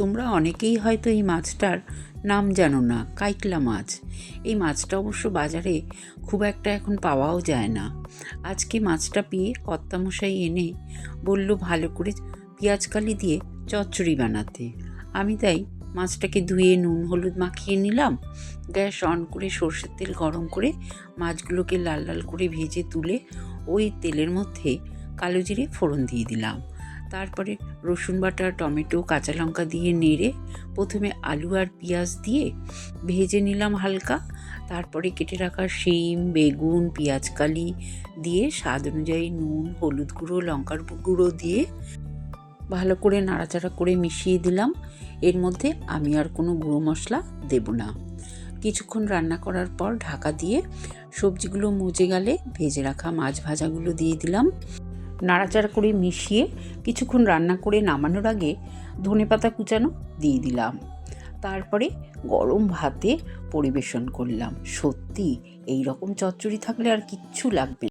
তোমরা অনেকেই হয়তো এই মাছটার নাম জানো না, কাইকলা মাছ। এই মাছটা অবশ্য বাজারে খুব একটা এখন পাওয়াও যায় না। আজকে মাছটা পেয়ে কর্তামশাই এনে বলল ভালো করে পেঁয়াজকালি দিয়ে চচ্চড়ি বানাতে। আমি তাই মাছটাকে ধুয়ে নুন হলুদ মাখিয়ে নিলাম। গ্যাস অন করে সর্ষের তেল গরম করে মাছগুলোকে লাল লাল করে ভেজে তুলে ওই তেলের মধ্যে কালো জিরে ফোড়ন দিয়ে দিলাম। তারপরে রসুন বাটা, টমেটো, কাঁচা লঙ্কা দিয়ে নেড়ে প্রথমে আলু আর পেঁয়াজ দিয়ে ভেজে নিলাম হালকা। তারপরে কেটে রাখা শিম, বেগুন, পেঁয়াজকালি দিয়ে স্বাদ অনুযায়ী নুন, হলুদ গুঁড়ো, লঙ্কার গুঁড়ো দিয়ে ভালো করে নাড়াচাড়া করে মিশিয়ে দিলাম। এর মধ্যে আমি আর কোনো গুঁড়ো মশলা দেব না। কিছুক্ষণ রান্না করার পর ঢাকা দিয়ে সবজিগুলো মজে গেলে ভেজে রাখা মাছ ভাজাগুলো দিয়ে দিলাম। নাড়াচাড়া করে মিশিয়ে কিছুক্ষণ রান্না করে নামানোর আগে ধনেপাতা কুচানো দিয়ে দিলাম। তারপরে গরম ভাতে পরিবেশন করলাম। সত্যি এই রকম চচ্চড়ি থাকলে আর কিচ্ছু লাগবে না।